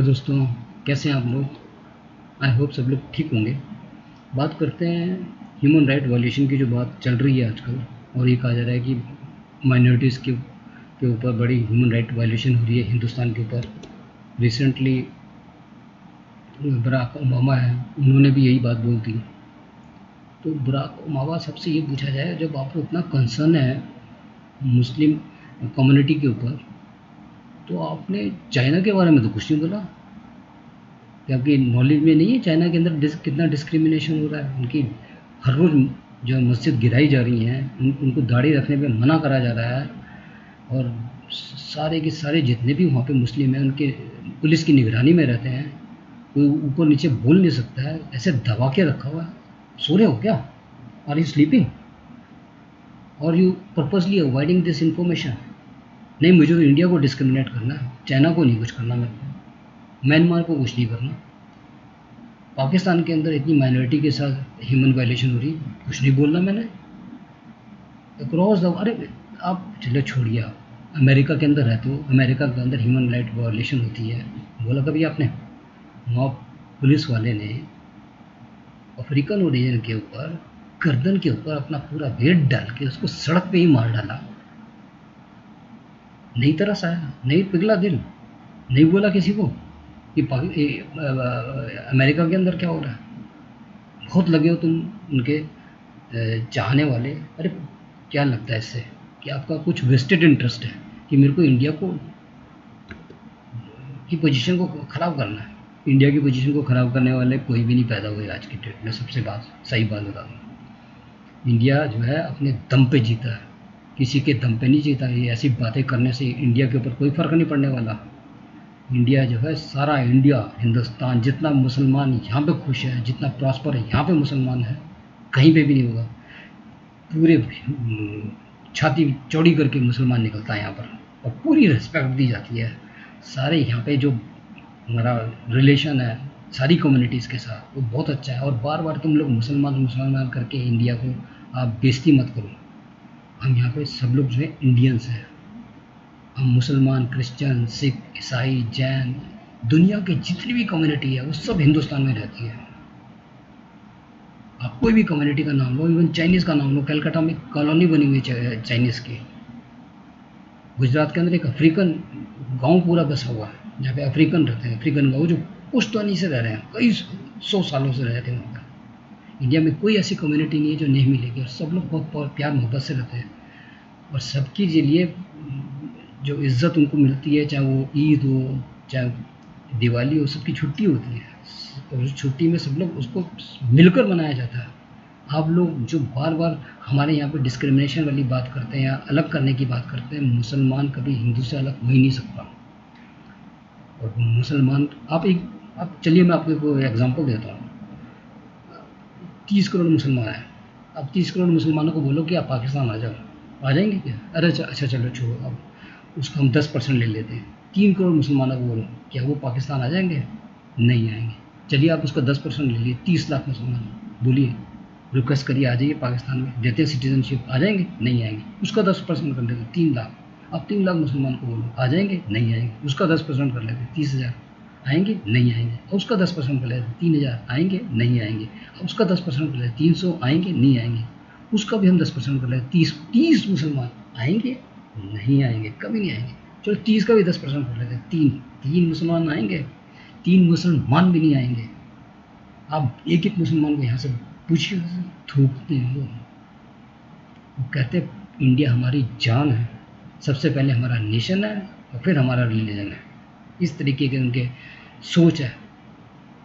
Hello दोस्तों, कैसे हैं आप लोग। आई होप सब लोग ठीक होंगे। बात करते हैं ह्यूमन राइट वायलेशन की जो बात चल रही है आजकल, और ये कहा जा रहा है कि माइनॉरिटीज़ के ऊपर बड़ी ह्यूमन राइट वायलेशन हो रही है हिंदुस्तान के ऊपर। रिसेंटली बराक ओबामा है, उन्होंने भी यही बात बोल दी। तो बराक ओबामा सबसे ये पूछा जाए, जब आपको इतना कंसर्न है मुस्लिम कम्युनिटी के ऊपर, तो आपने चाइना के बारे में तो कुछ नहीं बोला। कि आपकी नॉलेज में नहीं है चाइना के अंदर कितना डिस्क्रिमिनेशन हो रहा है। उनकी हर रोज़ जो मस्जिद गिराई जा रही हैं, उनको दाढ़ी रखने पे मना करा जा रहा है। और सारे के सारे जितने भी वहाँ पे मुस्लिम हैं, उनके पुलिस की निगरानी में रहते हैं। कोई ऊपर नीचे बोल नहीं सकता है, ऐसे दबा के रखा हुआ है। सो रहे हो क्या? Are you sleeping? Or you purposely avoiding this information? नहीं, मुझे तो इंडिया को डिस्क्रिमिनेट करना है, चाइना को नहीं कुछ करना, मेरे को म्यांमार को कुछ नहीं करना। पाकिस्तान के अंदर इतनी माइनॉरिटी के साथ ह्यूमन वायलेशन हो रही, कुछ नहीं बोलना मैंने। अक्रॉस द अरे आप चलो छोड़िए, आप अमेरिका के अंदर रहते हो, अमेरिका के अंदर ह्यूमन राइट वायलेशन होती है, बोला कभी आपने? वहाँ पुलिस वाले ने अफ्रीकन ओरिजिन के ऊपर गर्दन के ऊपर अपना पूरा वेट डाल के उसको सड़क पे ही मार डाला। नहीं तरस आया, नहीं पिघला दिल, नहीं बोला किसी को कि अमेरिका के अंदर क्या हो रहा है। बहुत लगे हो तुम उनके चाहने वाले। अरे क्या लगता है इससे कि आपका कुछ वेस्टेड इंटरेस्ट है कि मेरे को इंडिया को की पोजीशन को ख़राब करना है। इंडिया की पोजीशन को ख़राब करने वाले कोई भी नहीं पैदा हुए आज की डेट में। सबसे सही बात बता दूँ, इंडिया जो है अपने दम पे जीता है, किसी के दम पे नहीं जीता। ये ऐसी बातें करने से इंडिया के ऊपर कोई फ़र्क नहीं पड़ने वाला। इंडिया जो है, सारा इंडिया, हिंदुस्तान, जितना मुसलमान यहाँ पे खुश है, जितना प्रॉस्पर है यहाँ पे मुसलमान है, कहीं पे भी नहीं होगा। पूरे छाती चौड़ी करके मुसलमान निकलता है यहाँ पर, और पूरी रिस्पेक्ट दी जाती है। सारे यहाँ पे जो हमारा रिलेशन है सारी कम्युनिटीज़ के साथ, वो बहुत अच्छा है। और बार बार तुम लोग मुसलमान मुसलमान करके इंडिया को आप बेइज्जती मत करो। हम यहाँ पे सब लोग जो है इंडियंस हैं। हम मुसलमान, क्रिश्चियन, सिख, ईसाई, जैन, दुनिया की जितनी भी कम्युनिटी है वो सब हिंदुस्तान में रहती है। आप कोई भी कम्युनिटी का नाम लो, इवन चाइनीज़ का नाम लो, कलकत्ता में कॉलोनी बनी हुई है चाइनीज़ की। गुजरात के अंदर एक अफ्रीकन गांव पूरा बसा हुआ है, जहाँ पे अफ्रीकन रहते हैं। अफ्रीकन गांव जो पुश्तैनी से रह रहे हैं, कई 100 सालों से रहते हैं वहाँ पर। इंडिया में कोई ऐसी कम्युनिटी नहीं है जो नहीं मिलेगी, और सब लोग बहुत प्यार मोहब्बत से रहते हैं। और सबके लिए जो इज़्ज़त उनको मिलती है, चाहे वो ईद हो, चाहे दिवाली हो, सबकी छुट्टी होती है, और उस छुट्टी में सब लोग उसको मिलकर मनाया जाता है। आप लोग जो बार बार हमारे यहाँ पे डिस्क्रिमिनेशन वाली बात करते हैं या अलग करने की बात करते हैं, मुसलमान कभी हिंदू से अलग हो ही नहीं सकता। और मुसलमान आप चलिए, मैं आपको एग्जांपल देता हूँ। 30 करोड़ मुसलमान हैं। अब 30 करोड़ मुसलमानों को बोलो कि आप पाकिस्तान आ जाओ, आ जाएंगे क्या? अरे अच्छा चलो छोड़ो, अब उसको हम 10% ले लेते हैं। 3 करोड़ मुसलमानों को बोलो, क्या वो पाकिस्तान आ जाएंगे? नहीं आएंगे। चलिए आप उसका 10% ले लीजिए, 30 लाख मुसलमान, बोलिए, रिक्वेस्ट करिए आ जाइए पाकिस्तान में, देते हैं सिटीजनशिप, आ जाएंगे? नहीं आएंगे। उसका 10% कर लेते, 3 लाख। अब 3 लाख मुसलमान को बोलो, आ जाएंगे? नहीं आएंगे। उसका 10% कर लेते, 30,000, आएंगे? नहीं आएंगे। और उसका 10% कर लेते, 3,000, आएंगे? नहीं आएंगे। और उसका 10% कर लेते, 300, आएंगे? नहीं आएंगे। उसका भी हम 10% कर लेते, 30 मुसलमान, आएंगे? नहीं आएंगे, कभी नहीं आएंगे। चलो 30 का भी 10% कर लेते, तीन मुसलमान आएंगे? 3 मुसलमान भी नहीं आएंगे। आप एक एक मुसलमान को यहाँ से पूछिए, थूकते हैं वो कहते इंडिया हमारी जान है, सबसे पहले हमारा नेशन है और फिर हमारा रिलीजन है। इस तरीके के उनके सोच है।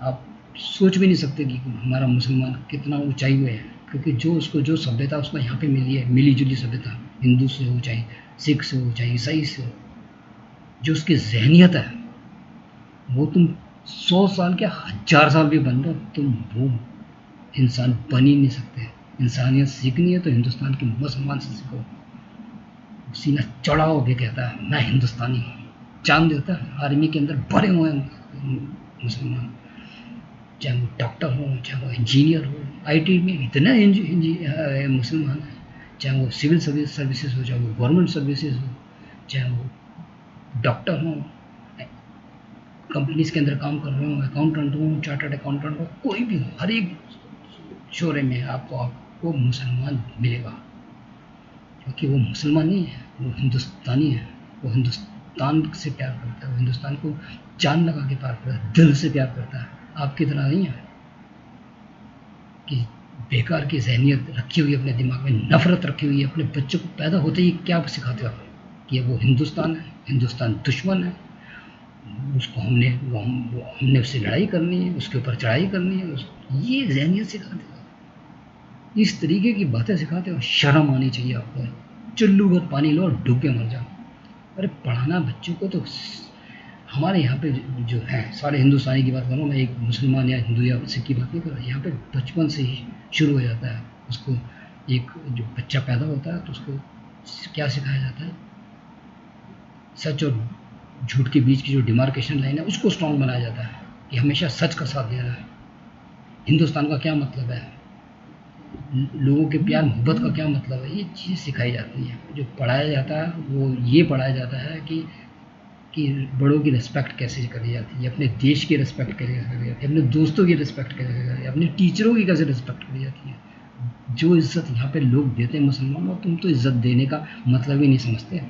आप सोच भी नहीं सकते कि हमारा मुसलमान कितना ऊंचाई में है, क्योंकि जो सभ्यता उसको यहाँ पे मिली है, मिली जुली सभ्यता, हिंदू से हो, चाहे सिख से हो, चाहे ईसाई से हो, जो उसकी जहनीत है, वो तुम 100 साल क्या 1000 साल भी बन लो, तुम वो इंसान बन ही नहीं सकते। इंसानियत सीखनी है तो हिंदुस्तान के मुसलमान से सीखो। सीना चौड़ा होके कहता है मैं हिंदुस्तानी हूँ, चांद देता है आर्मी के अंदर भरे हुए हैं मुसलमान, चाहे वो डॉक्टर हो, चाहे वो इंजीनियर हो, आईटी में इतने मुसलमान हैं, चाहे वो सिविल सर्विसेज हो, चाहे वो गवर्नमेंट सर्विसेज हो, चाहे वो डॉक्टर हो, कंपनीज़ के अंदर काम कर रहे हो, अकाउंटेंट हो, चार्टर्ड अकाउंटेंट हो, कोई भी हो, हर एक शोरे में आपको मुसलमान मिलेगा, क्योंकि वो मुसलमान नहीं है, वो हिंदुस्तानी है। वो हिंदुस्तान से प्यार करता है, वो हिंदुस्तान को जान लगा के प्यार करता है, दिल से प्यार करता है। आपकी तरह नहीं है कि बेकार की ज़हनियत रखी हुई है अपने दिमाग में, नफ़रत रखी हुई है। अपने बच्चों को पैदा होते ही क्या सिखाते हो आप कि वो हिंदुस्तान है, हिंदुस्तान दुश्मन है, उसको हमने उससे लड़ाई करनी है, उसके ऊपर चढ़ाई करनी है, ये ज़हनियत सिखाते हो, इस तरीके की बातें सिखाते हो। शर्म आनी चाहिए आपको। चुल्लू भर पानी लो और डूब के मर जाओ। अरे पढ़ाना बच्चों को तो हमारे यहाँ पे जो है, सारे हिंदुस्तानी की बात कर रहा हूँ मैं, एक मुसलमान या हिंदू या सिख की बात नहीं कर रहा। यहाँ पे बचपन से ही शुरू हो जाता है। उसको एक जो बच्चा पैदा होता है तो उसको क्या सिखाया जाता है, सच और झूठ के बीच की जो डिमार्केशन लाइन है उसको स्ट्रॉन्ग बनाया जाता है कि हमेशा सच का साथ देना है। हिंदुस्तान का क्या मतलब है, लोगों के प्यार मोहब्बत का क्या मतलब है, ये चीज़ सिखाई जाती है। जो पढ़ाया जाता है वो ये पढ़ाया जाता है कि बड़ों की रिस्पेक्ट कैसे करी जाती है, अपने देश की रिस्पेक्ट कैसे करी जाती है, अपने दोस्तों की रिस्पेक्ट कैसे करी जाती है, अपने टीचरों की कैसे रिस्पेक्ट करी जाती है। जो इज़्ज़त यहाँ पे लोग देते हैं मुसलमानों, तुम तो इज़्ज़त देने का मतलब ही नहीं समझते।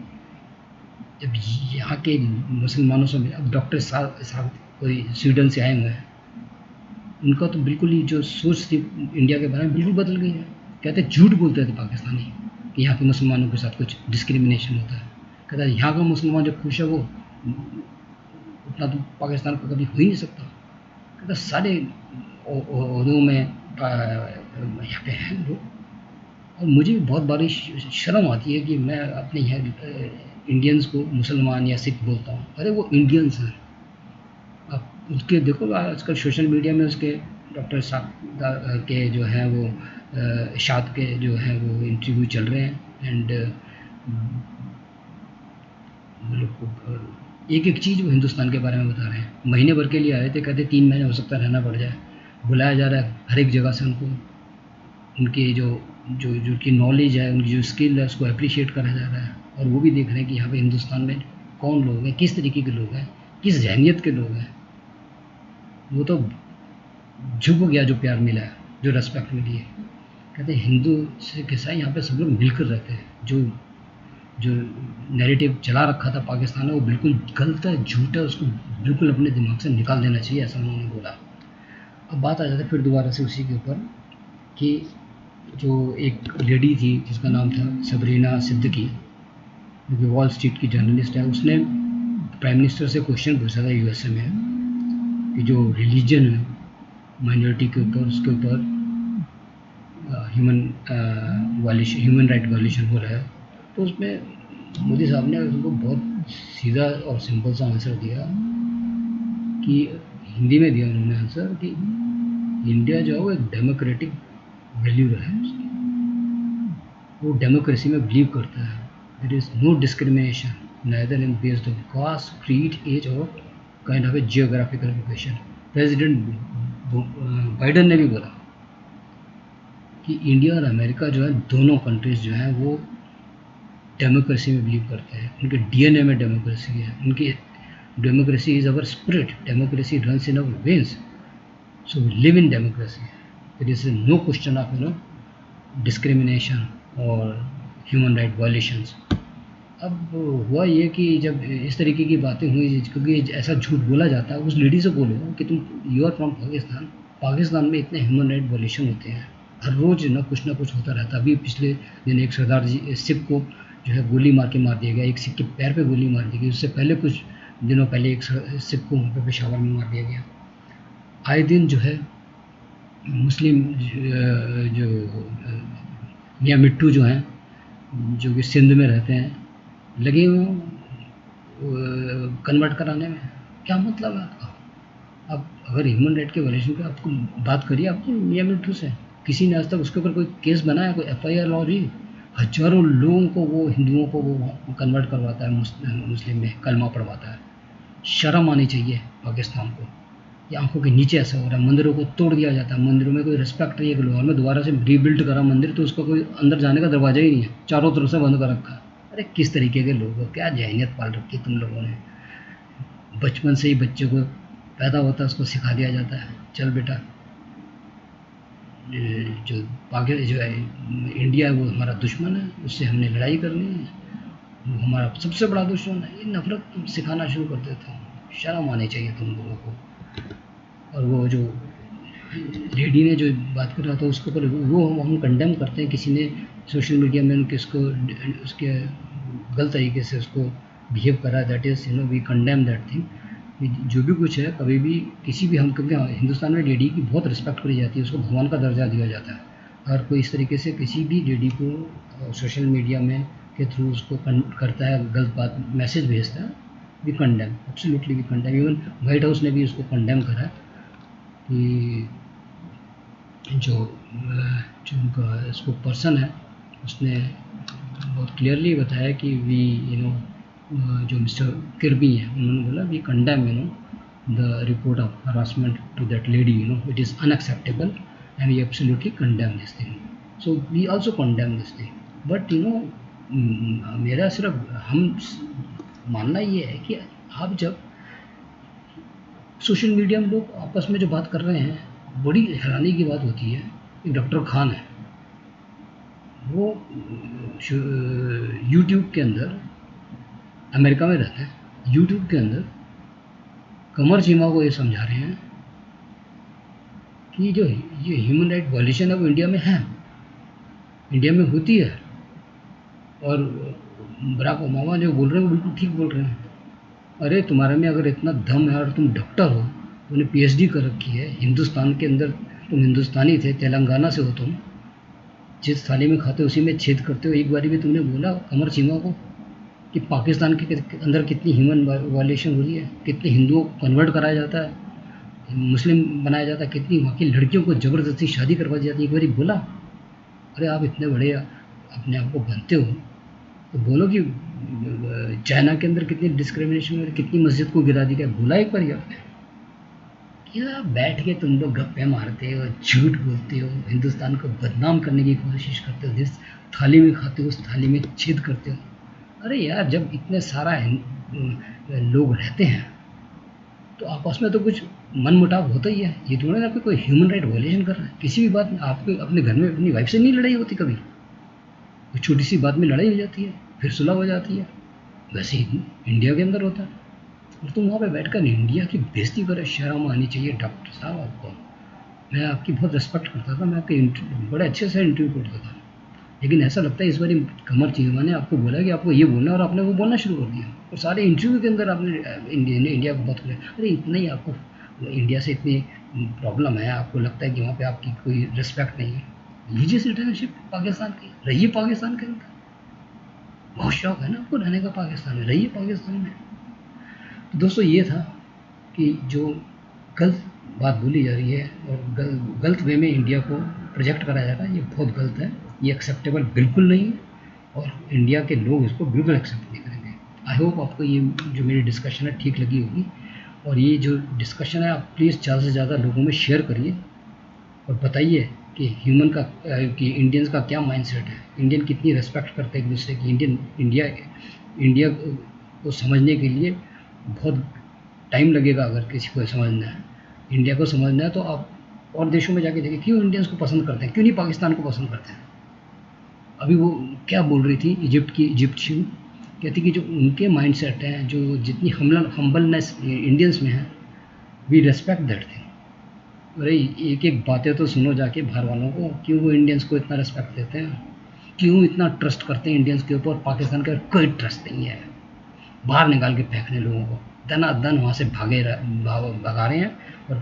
जब यहाँ के मुसलमानों से अब डॉक्टर साहब कोई स्वीडन से आए हुए हैं, उनका तो बिल्कुल ही जो सोच थी इंडिया के बारे में बिल्कुल बदल गई है। कहते झूठ बोलते थे पाकिस्तानी कि यहाँ के मुसलमानों के साथ कुछ डिस्क्रिमिनेशन होता है। कहता है यहाँ का मुसलमान जो खुश है वो उतना तो पाकिस्तान का कभी हो ही नहीं सकता। कहता सारे ओहदों में यहाँ पे हैं लोग। और मुझे भी बहुत बड़ी शर्म आती है कि मैं अपने यहाँ इंडियंस को मुसलमान या सिख बोलता हूँ। अरे वो इंडियंस हैं। आप उसके देखो आजकल सोशल मीडिया में उसके डॉक्टर साहब के जो हैं वो शाद के जो हैं वो इंटरव्यू चल रहे हैं। एंड एक एक चीज़ वो हिंदुस्तान के बारे में बता रहे हैं। महीने भर के लिए आए थे, कहते 3 महीने हो सकता है रहना पड़ जाए। बुलाया जा रहा है हर एक जगह से उनको, उनकी जो जो जो उनकी नॉलेज है, उनकी जो स्किल है उसको अप्रिशिएट करा जा रहा है। और वो भी देख रहे हैं कि यहाँ पे हिंदुस्तान में कौन लोग हैं, किस तरीके के लोग हैं, किस जहनीत के लोग हैं। वो तो झुक गया जो प्यार मिला है, जो रिस्पेक्ट मिली है। कहते हैं हिंदू सिख ईसाई यहाँ पे सब लोग मिलकर रहते हैं। जो जो नैरेटिव चला रखा था पाकिस्तान में वो बिल्कुल गलत है, झूठ है, उसको बिल्कुल अपने दिमाग से निकाल देना चाहिए, ऐसा उन्होंने बोला। अब बात आ जाती है फिर दोबारा से उसी के ऊपर कि जो एक लेडी थी जिसका नाम था सबरीना सिद्दीकी, जो कि वॉल स्ट्रीट की जर्नलिस्ट है, उसने प्राइम मिनिस्टर से क्वेश्चन पूछा था यूएसए में कि जो रिलीजन है माइनॉरिटी के ऊपर, उसके ऊपर ह्यूमन राइट वायलेशन हो रहा है। तो उसमें मोदी साहब ने उनको बहुत सीधा और सिंपल सा आंसर दिया कि हिंदी में दिया उन्होंने आंसर कि इंडिया जो है वो एक डेमोक्रेटिक वैल्यू रहा है उसकी, वो डेमोक्रेसी में बिलीव करता है। There is no discrimination neither in based on caste, creed, age or kind of a geographical location. President Biden ने भी बोला कि इंडिया और अमेरिका जो है दोनों कंट्रीज़ जो हैं वो डेमोक्रेसी में बिलीव करते हैं। उनके डीएनए में डेमोक्रेसी है, उनकी democracy is our spirit, democracy runs in our veins, so we live in democracy. There is no question of discrimination और ह्यूमन राइट वायलेशंस। अब हुआ ये कि जब इस तरीके की बातें हुई, क्योंकि ऐसा झूठ बोला जाता है, उस लेडी से बोलो कि तुम you are from Pakistan, Pakistan में इतने ह्यूमन राइट वायलेशन होते हैं, हर रोज़ ना कुछ होता रहता है। अभी पिछले दिन एक सरदार जी सिख को जो है गोली मार के मार दिया गया, एक सिख के पैर पे गोली मार दी गई। उससे पहले कुछ दिनों पहले एक सिख को वहाँ पे पेशावर में मार दिया गया। आए दिन जो है मुस्लिम जो मियाँ मिट्टू जो हैं, जो कि सिंध में रहते हैं, लगे हुए कन्वर्ट कराने में। क्या मतलब है आपका? अब अगर ह्यूमन राइट के वायलेशन की आपको बात करिए आपने मियाँ मिट्टू से, किसी ने आज तक उसके ऊपर कोई केस बनाया, कोई एफआईआर लॉन्च हुई? हजारों लोगों को वो, हिंदुओं को वो कन्वर्ट करवाता है मुस्लिम में, कलमा पढ़वाता है। शर्म आनी चाहिए पाकिस्तान को। ये आंखों के नीचे ऐसा हो रहा है। मंदिरों को तोड़ दिया जाता है, मंदिरों में कोई रिस्पेक्ट नहीं है कि लाहौर में दोबारा से रीबिल्ड करा मंदिर तो उसका कोई अंदर जाने का दरवाजा ही नहीं है, चारों तरफ से बंद कर रखा है। अरे किस तरीके के लोग हो, क्या जहनीत पाल रखी है तुम लोगों ने। बचपन से ही बच्चे को पैदा होता है उसको सिखा दिया जाता है, चल बेटा जो जो है इंडिया है वो हमारा दुश्मन है, उससे हमने लड़ाई करनी है, वो हमारा सबसे बड़ा दुश्मन है। ये नफरत सिखाना शुरू कर देते हैं। शर्म आनी चाहिए तुम लोगों को। और वो जो लेडी ने जो बात कर रहा था उसके ऊपर वो हम कंडेम करते हैं, किसी ने सोशल मीडिया में उनके उसके गलत तरीके से उसको बिहेव करा, that is we condemn that thing. जो भी कुछ है, कभी भी किसी भी हम क्योंकि हिंदुस्तान में लेडी की बहुत रिस्पेक्ट करी जाती है, उसको भगवान का दर्जा दिया जाता है। अगर कोई इस तरीके से किसी भी लेडी को सोशल मीडिया में के थ्रू उसको करता है, गलत बात मैसेज भेजता है, we condemn, absolutely we condemn. Even White House ने भी उसको कंडेम करा है कि जो उनका इसको पर्सन है उसने बहुत क्लियरली बताया कि वी जो मिस्टर किर्बी हैं उन्होंने बोला we condemn the report of harassment to that lady, it is unacceptable and we absolutely condemn this thing. So we also condemn this thing. But मेरा सिर्फ हम मानना ये है कि आप जब सोशल मीडिया में लोग आपस में जो बात कर रहे हैं, बड़ी हैरानी की बात होती है। एक डॉक्टर खान है, वो यूट्यूब के अंदर, अमेरिका में रहते हैं, यूट्यूब के अंदर कमर चीमा को ये समझा रहे हैं कि जो ये ह्यूमन राइट वायलेशन है वो इंडिया में है, इंडिया में होती है। और बराक ओबामा जो बोल रहे हैं वो बिल्कुल ठीक बोल रहे हैं। अरे तुम्हारे में अगर इतना दम है और तुम डॉक्टर हो, तुमने पीएचडी कर रखी है, हिंदुस्तान के अंदर तुम हिंदुस्तानी थे, तेलंगाना से हो तुम, जिस थाली में खाते हो उसी में छेद करते हो। एक बारी भी तुमने बोला कमर चीमा को कि पाकिस्तान के अंदर कितनी ह्यूमन वायलेशन हो रही है, कितने हिंदुओं को कन्वर्ट कराया जाता है, मुस्लिम बनाया जाता है, कितनी वहाँ की लड़कियों को ज़बरदस्ती शादी करवाई जाती है, एक बारी बोला? अरे आप इतने बड़े अपने आप को बनते हो तो बोलो कि चाइना के अंदर कितनी डिस्क्रिमिनेशन हो रही, कितनी मस्जिद को गिरा दी गया, बोला एक बार आपने? क्या बैठ के तुम लोग गप्पे मारते हो, झूठ बोलते हो, हिंदुस्तान को बदनाम करने की कोशिश करते हो, जिस थाली में खाते हो उस थाली में छेद करते हो। अरे यार, जब इतने सारा लोग रहते हैं तो आपस में तो कुछ मन मुटाव होता ही है। ये थोड़ा ना कोई ह्यूमन राइट वायलेशन कर रहा है। किसी भी बात में आपको अपने घर में अपनी वाइफ से नहीं लड़ाई होती कभी? कोई छोटी सी बात में लड़ाई हो जाती है, फिर सुलह हो जाती है। वैसे ही इंडिया के अंदर होता है। और तुम वहाँ पे बैठकर इंडिया की बेइज्जती करे, शर्म आनी चाहिए डॉक्टर साहब आपको। मैं आपकी बहुत रिस्पेक्ट करता था, मैं आपके बड़े अच्छे से इंटरव्यू करता था, लेकिन ऐसा लगता है इस बार कमर चीमा ने आपको बोला कि आपको ये बोलना और आपने वो बोलना शुरू कर दिया। और सारे इंटरव्यू के अंदर आपने इंडिया को बहुत किया। अरे इतना ही आपको इंडिया से इतनी प्रॉब्लम है, आपको लगता है कि वहाँ पे आपकी कोई रिस्पेक्ट नहीं है, लीजिए सिटीजनशिप पाकिस्तान की, रहिए पाकिस्तान के अंदर। बहुत शौक है ना आपको रहने का पाकिस्तान में, रहिए पाकिस्तान में। तो दोस्तों ये था कि जो गलत बात बोली जा रही है और गलत वे में इंडिया को प्रोजेक्ट कराया जा रहा है, ये बहुत गलत है, ये एक्सेप्टेबल बिल्कुल नहीं है और इंडिया के लोग इसको बिल्कुल एक्सेप्ट नहीं करेंगे। आई होप आपको ये जो मेरी डिस्कशन है ठीक लगी होगी। और ये जो डिस्कशन है आप प्लीज़ ज़्यादा से ज़्यादा लोगों में शेयर करिए और बताइए कि कि इंडियंस का क्या माइंडसेट है, इंडियन कितनी रिस्पेक्ट करते हैं एक दूसरे की। इंडिया को समझने के लिए बहुत टाइम लगेगा। अगर किसी को समझना है, इंडिया को समझना है, तो आप और देशों में जाके देखिए क्यों इंडियंस को पसंद करते हैं, क्यों नहीं पाकिस्तान को पसंद करते हैं। अभी वो क्या बोल रही थी इजिप्शियन, कहती कि जो उनके माइंडसेट हैं, जो जितनी हम्बलनेस इंडियंस में है, वी रिस्पेक्ट दैट थिंग। अरे एक एक बातें तो सुनो जाके बाहर वालों को, क्यों वो इंडियंस को इतना रिस्पेक्ट देते हैं, क्यों इतना ट्रस्ट करते हैं इंडियंस के ऊपर। पाकिस्तान का कोई ट्रस्ट नहीं है, बाहर निकाल के फेंकने लोगों को, दनादन वहाँ से भगा रहे हैं और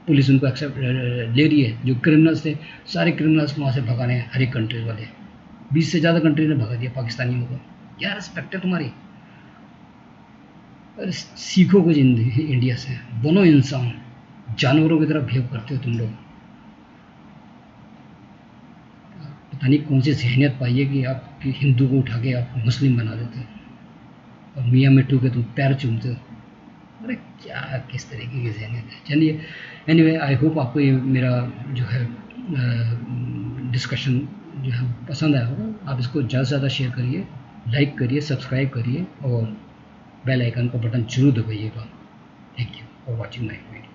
पुलिस उनको एक्सेप्ट ले रही है। जो क्रिमिनल्स थे सारे क्रिमिनल्स को वहाँ से भगा रहे हैं हर एक कंट्री वाले, 20 से ज़्यादा कंट्री ने भगा दिया पाकिस्तानियों को। क्या रिस्पेक्ट है तुम्हारी? अरे सीखो कुछ इंडिया से, बनो इंसान, जानवरों की तरह बिहेव करते हो तुम लोग। पता नहीं कौन सी जहनियत पाई है कि आप हिंदू को उठा के आप मुस्लिम बना देते हो और मियाँ मिट्टू के तुम पैर चूमते हो। अरे क्या किस तरीके की जहनियत है। चलिए एनीवे, आई होप आपको ये मेरा जो है डिस्कशन जो है पसंद आया होगा। आप इसको ज़्यादा से ज़्यादा शेयर करिए, लाइक करिए, सब्सक्राइब करिए और बेल आइकन का बटन जरूर दबाइएगा। Thank you for watching my video.